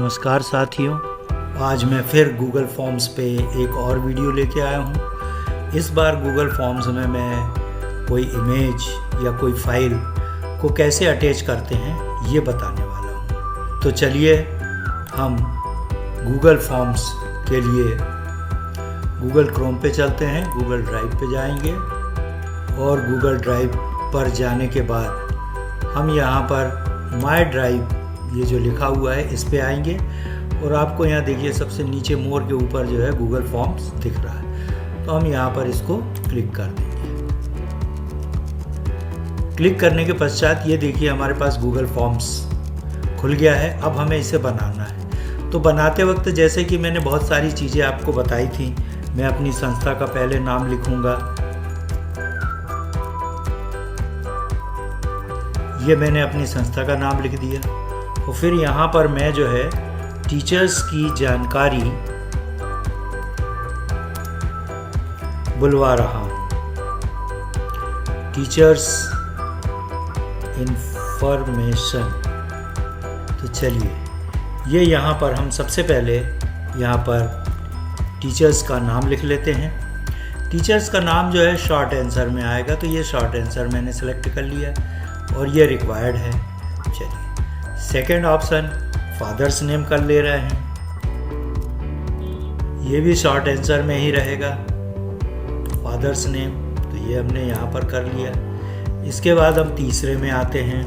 नमस्कार साथियों, आज मैं फिर गूगल फॉर्म्स पे एक और वीडियो लेके आया हूँ। इस बार गूगल फॉर्म्स में मैं कोई इमेज या कोई फाइल को कैसे अटैच करते हैं ये बताने वाला हूँ। तो चलिए हम गूगल फॉर्म्स के लिए गूगल क्रोम पे चलते हैं, गूगल ड्राइव पे जाएंगे और गूगल ड्राइव पर जाने के बाद हम यहाँ पर माय ड्राइव ये जो लिखा हुआ है इस पे आएंगे और आपको यहाँ देखिए सबसे नीचे मोर के ऊपर जो है गूगल फॉर्म्स दिख रहा है। तो हम यहाँ पर इसको क्लिक कर देंगे। क्लिक करने के पश्चात ये देखिए हमारे पास गूगल फॉर्म्स खुल गया है। अब हमें इसे बनाना है। तो बनाते वक्त जैसे कि मैंने बहुत सारी चीज़ें आपको बताई थी, मैं अपनी संस्था का पहले नाम लिखूँगा। ये मैंने अपनी संस्था का नाम लिख दिया और फिर यहाँ पर मैं जो है टीचर्स की जानकारी बुलवा रहा हूँ, टीचर्स इंफॉर्मेशन। तो चलिए ये यहाँ पर हम सबसे पहले यहाँ पर टीचर्स का नाम लिख लेते हैं। टीचर्स का नाम जो है शॉर्ट आंसर में आएगा, तो ये शॉर्ट आंसर मैंने सेलेक्ट कर लिया और ये रिक्वायर्ड है। चलिए सेकेंड ऑप्शन फादर्स नेम कर ले रहे हैं, ये भी शॉर्ट आंसर में ही रहेगा फादर्स नेम, तो ये हमने यहाँ पर कर लिया। इसके बाद हम तीसरे में आते हैं,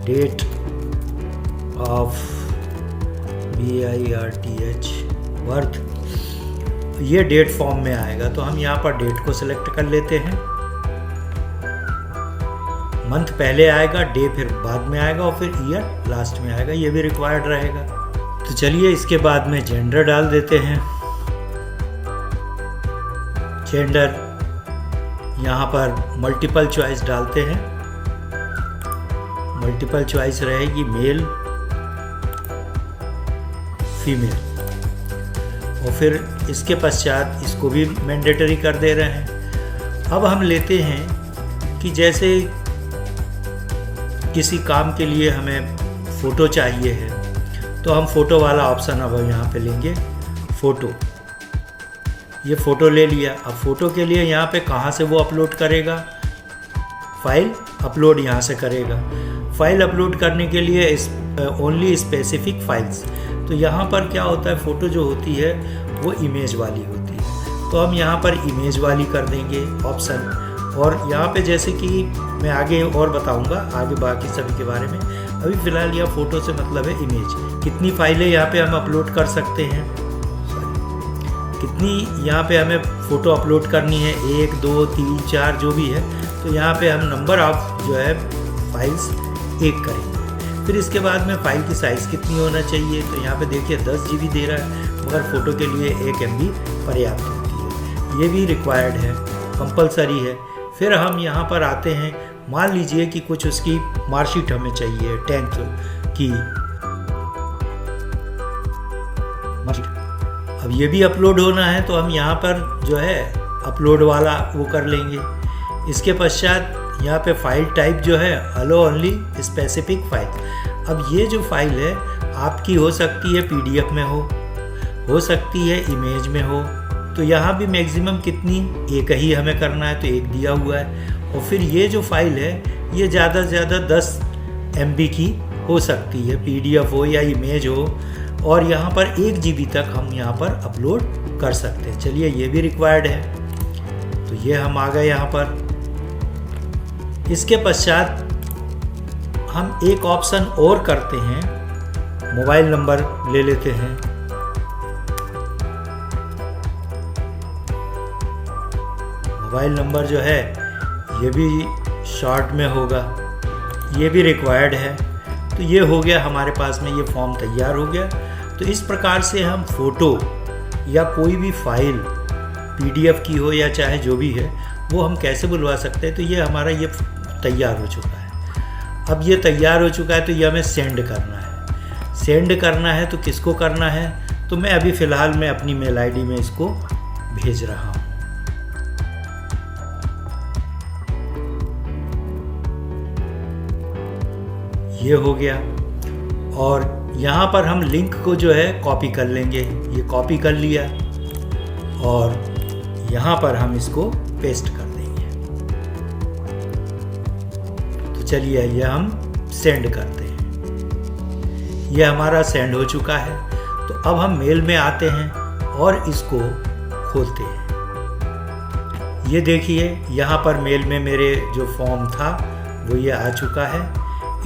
डेट ऑफ BIRTH बर्थ, ये डेट फॉर्म में आएगा, तो हम यहाँ पर डेट को सिलेक्ट कर लेते हैं। मंथ पहले आएगा, डे फिर बाद में आएगा और फिर ईयर लास्ट में आएगा, ये भी रिक्वायर्ड रहेगा। तो चलिए इसके बाद में जेंडर डाल देते हैं। जेंडर यहाँ पर मल्टीपल चॉइस डालते हैं। मल्टीपल चॉइस रहेगी मेल फीमेल, और फिर इसके पश्चात इसको भी मैंडेटरी कर दे रहे हैं। अब हम लेते हैं कि जैसे किसी काम के लिए हमें फ़ोटो चाहिए है, तो हम फ़ोटो वाला ऑप्शन अब यहाँ पे लेंगे, फ़ोटो। ये फ़ोटो ले लिया। अब फ़ोटो के लिए यहाँ पे कहाँ से वो अपलोड करेगा, फाइल अपलोड यहाँ से करेगा। फाइल अपलोड करने के लिए ओनली स्पेसिफिक फाइल्स, तो यहाँ पर क्या होता है, फ़ोटो जो होती है वो इमेज वाली होती है, तो हम यहाँ पर इमेज वाली कर देंगे ऑप्शन। और यहाँ पे जैसे कि मैं आगे और बताऊंगा आगे बाकी सभी के बारे में, अभी फ़िलहाल यह फ़ोटो से मतलब है इमेज। कितनी फाइलें यहाँ पे हम अपलोड कर सकते हैं, कितनी यहाँ पे हमें फ़ोटो अपलोड करनी है, 1 2 3 4 जो भी है, तो यहाँ पे हम नंबर ऑफ जो है फाइल्स 1 करेंगे। फिर इसके बाद में फ़ाइल की साइज़ कितनी होना चाहिए, तो यहाँ पे देखिए 10 GB दे रहा है, मगर फ़ोटो के लिए 1 MB पर्याप्त होती है, ये भी रिक्वायर्ड है, कंपलसरी है। फिर हम यहाँ पर आते हैं, मान लीजिए कि कुछ उसकी मार्कशीट हमें चाहिए 10th की मार्कशीट, अब ये भी अपलोड होना है, तो हम यहाँ पर जो है अपलोड वाला वो कर लेंगे। इसके पश्चात यहाँ पे फाइल टाइप जो है अलो ओनली स्पेसिफिक फाइल। अब ये जो फाइल है आपकी हो सकती है PDF में हो सकती है इमेज में हो, तो यहाँ भी मैक्सिमम कितनी, 1 ही हमें करना है, तो 1 दिया हुआ है। और फिर ये जो फाइल है ये ज़्यादा से ज़्यादा 10 MB की हो सकती है, PDF हो या इमेज हो, और यहाँ पर 1 GB तक हम यहाँ पर अपलोड कर सकते हैं। चलिए ये भी रिक्वायर्ड है, तो ये हम आ गए यहाँ पर। इसके पश्चात हम एक ऑप्शन और करते हैं, मोबाइल नंबर ले लेते हैं। मोबाइल नंबर जो है ये भी शॉर्ट में होगा, ये भी रिक्वायर्ड है। तो ये हो गया हमारे पास में, ये फॉर्म तैयार हो गया। तो इस प्रकार से हम फ़ोटो या कोई भी फाइल PDF की हो या चाहे जो भी है वो हम कैसे बुलवा सकते हैं। तो ये हमारा ये तैयार हो चुका है। अब ये तैयार हो चुका है, तो ये हमें सेंड करना है। सेंड करना है तो किसको करना है, तो मैं अभी फ़िलहाल मैं अपनी मेल ID में इसको भेज रहा हूँ। ये हो गया। और यहाँ पर हम लिंक को जो है कॉपी कर लेंगे। ये कॉपी कर लिया और यहाँ पर हम इसको पेस्ट कर देंगे। तो चलिए ये हम सेंड करते हैं। ये हमारा सेंड हो चुका है। तो अब हम मेल में आते हैं और इसको खोलते हैं। ये देखिए यहाँ पर मेल में मेरे जो फॉर्म था वो ये आ चुका है।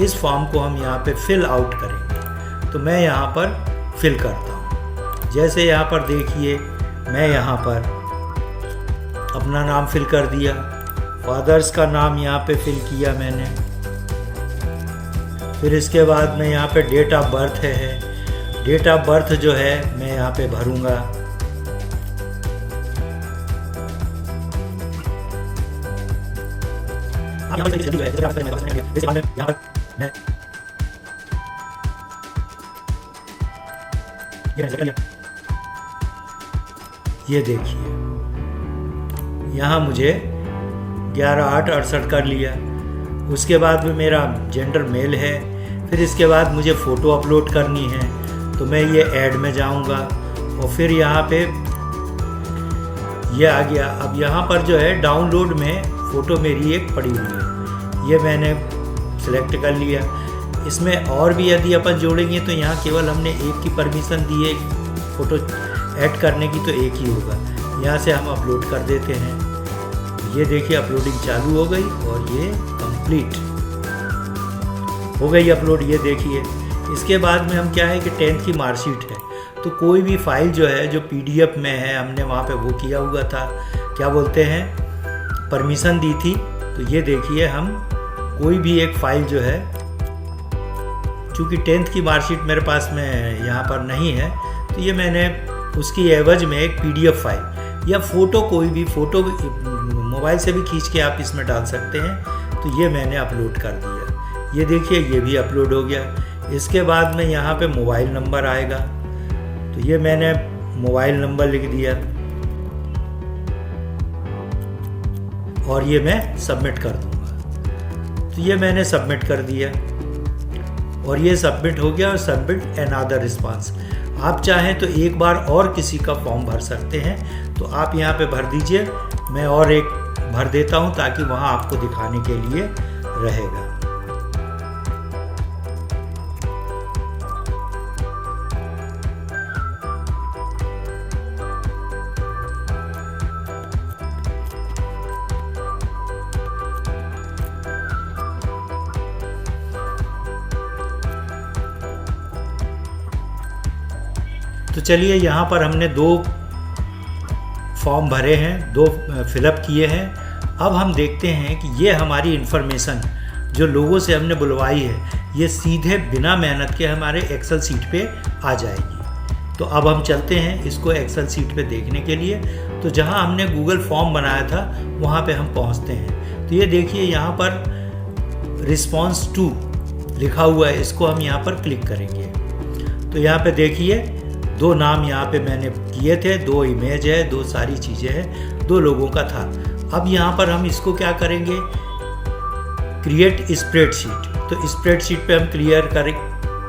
इस फॉर्म को हम यहाँ पे फिल आउट करेंगे। तो मैं यहाँ पर फिल करता हूँ। जैसे यहाँ पर देखिए मैं यहाँ पर अपना नाम फिल कर दिया, फादर्स का नाम यहाँ पे फिल किया मैंने। फिर इसके बाद में यहाँ पे डेट ऑफ बर्थ है। डेट ऑफ बर्थ जो है मैं यहाँ पे भरूँगा। ये देखिए यहाँ मुझे 11/8/68 कर लिया। उसके बाद में मेरा जेंडर मेल है। फिर इसके बाद मुझे फ़ोटो अपलोड करनी है। तो मैं ये ऐड में जाऊँगा और फिर यहाँ पे ये आ गया। अब यहाँ पर जो है डाउनलोड में फ़ोटो मेरी एक पड़ी हुई है, ये मैंने सेलेक्ट कर लिया। इसमें और भी यदि अपन जोड़ेंगे तो यहाँ केवल हमने एक की परमिशन दी है फ़ोटो ऐड करने की, तो एक ही होगा। यहाँ से हम अपलोड कर देते हैं। ये देखिए अपलोडिंग चालू हो गई और ये कंप्लीट हो गई अपलोड। ये देखिए इसके बाद में हम क्या है कि 10th की मार्कशीट है। तो कोई भी फाइल जो है जो PDF में है, हमने वहाँ पे वो किया हुआ था, क्या बोलते हैं, परमिशन दी थी। तो ये देखिए हम कोई भी एक फाइल जो है, चूँकि 10th की मार्कशीट मेरे पास में यहाँ पर नहीं है, तो ये मैंने उसकी एवज में एक PDF फाइल या फ़ोटो, कोई भी फ़ोटो मोबाइल से भी खींच के आप इसमें डाल सकते हैं। तो ये मैंने अपलोड कर दिया। ये देखिए ये भी अपलोड हो गया। इसके बाद में यहाँ पे मोबाइल नंबर आएगा। तो ये मैंने मोबाइल नंबर लिख दिया और ये मैं सबमिट कर दूँगा। तो ये मैंने सबमिट कर दिया और ये सबमिट हो गया। और सबमिट अनदर रिस्पांस, आप चाहें तो एक बार और किसी का फॉर्म भर सकते हैं। तो आप यहाँ पे भर दीजिए, मैं और एक भर देता हूँ ताकि वहाँ आपको दिखाने के लिए रहेगा। तो चलिए यहाँ पर हमने 2 फॉर्म भरे हैं, 2 फिलअप किए हैं। अब हम देखते हैं कि ये हमारी इन्फॉर्मेशन जो लोगों से हमने बुलवाई है, ये सीधे बिना मेहनत के हमारे एक्सेल सीट पे आ जाएगी। तो अब हम चलते हैं इसको एक्सेल सीट पे देखने के लिए। तो जहाँ हमने गूगल फॉर्म बनाया था वहाँ पे हम पहुँचते हैं। तो ये देखिए यहाँ पर रिस्पॉन्स टू लिखा हुआ है, इसको हम यहाँ पर क्लिक करेंगे। तो यहाँ पे देखिए 2 नाम यहाँ पे मैंने किए थे, 2 इमेज है, 2 सारी चीज़ें हैं, 2 लोगों का था। अब यहाँ पर हम इसको क्या करेंगे, क्रिएट स्प्रेडशीट। तो स्प्रेडशीट पे हम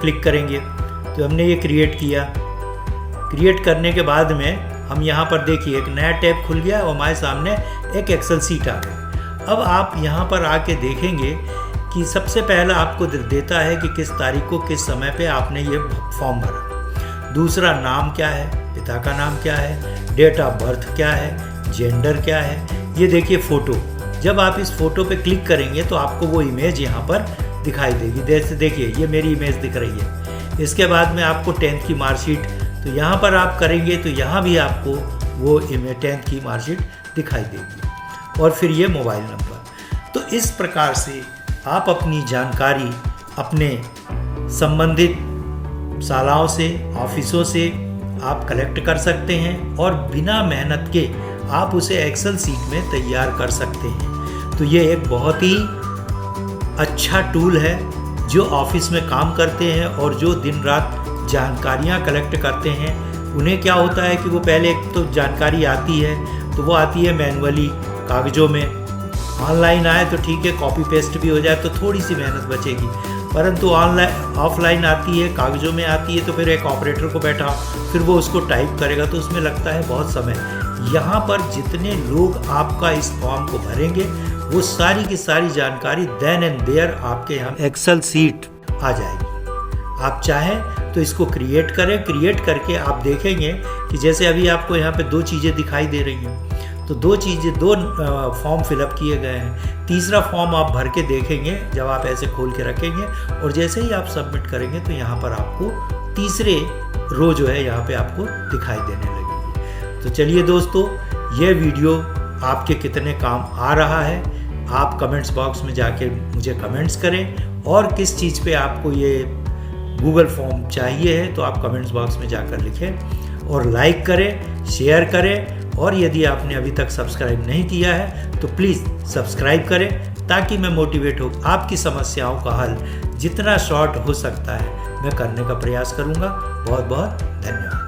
क्लिक करेंगे। तो हमने ये क्रिएट किया। क्रिएट करने के बाद में हम यहाँ पर देखिए एक नया टैब खुल गया और हमारे सामने एक एक्सेल सीट आ गई। अब आप यहाँ पर आके देखेंगे कि सबसे पहला आपको देता है कि किस तारीख को किस समय पे आपने ये फॉर्म भरा। दूसरा नाम क्या है, पिता का नाम क्या है, डेट ऑफ बर्थ क्या है, जेंडर क्या है। ये देखिए फ़ोटो, जब आप इस फ़ोटो पे क्लिक करेंगे तो आपको वो इमेज यहाँ पर दिखाई देगी। जैसे देखिए ये मेरी इमेज दिख रही है। इसके बाद में आपको 10th की मार्कशीट, तो यहाँ पर आप करेंगे तो यहाँ भी आपको वो 10th की मार्कशीट दिखाई देगी। और फिर ये मोबाइल नंबर। तो इस प्रकार से आप अपनी जानकारी अपने संबंधित शालाओं से, ऑफिसों से आप कलेक्ट कर सकते हैं और बिना मेहनत के आप उसे एक्सेल सीट में तैयार कर सकते हैं। तो ये एक बहुत ही अच्छा टूल है जो ऑफिस में काम करते हैं और जो दिन रात जानकारियाँ कलेक्ट करते हैं। उन्हें क्या होता है कि वो पहले एक तो जानकारी आती है तो वो आती है मैनुअली कागज़ों में, ऑनलाइन आए तो ठीक है, कॉपी पेस्ट भी हो जाए तो थोड़ी सी मेहनत बचेगी, परंतु ऑनलाइन ऑफलाइन आती है, कागज़ों में आती है, तो फिर एक ऑपरेटर को बैठा फिर वो उसको टाइप करेगा तो उसमें लगता है बहुत समय। यहाँ पर जितने लोग आपका इस फॉर्म को भरेंगे वो सारी की सारी जानकारी देन एंड देयर आपके यहाँ एक्सेल सीट आ जाएगी। आप चाहें तो इसको क्रिएट करें, क्रिएट करके आप देखेंगे कि जैसे अभी आपको यहाँ पे 2 चीज़ें दिखाई दे रही हैं, तो 2 फॉर्म फिलअप किए गए हैं। तीसरा फॉर्म आप भर के देखेंगे जब आप ऐसे खोल के रखेंगे, और जैसे ही आप सबमिट करेंगे तो यहाँ पर आपको तीसरे रो जो है यहाँ पे आपको दिखाई देने लगेगी। तो चलिए दोस्तों, ये वीडियो आपके कितने काम आ रहा है आप कमेंट्स बॉक्स में जाके मुझे कमेंट्स करें, और किस चीज़ पे आपको ये गूगल फॉर्म चाहिए है तो आप कमेंट्स बॉक्स में जाकर लिखें, और लाइक करें, शेयर करें, और यदि आपने अभी तक सब्सक्राइब नहीं किया है तो प्लीज़ सब्सक्राइब करें ताकि मैं मोटिवेट हो आपकी समस्याओं का हल जितना शॉर्ट हो सकता है मैं करने का प्रयास करूँगा। बहुत बहुत धन्यवाद।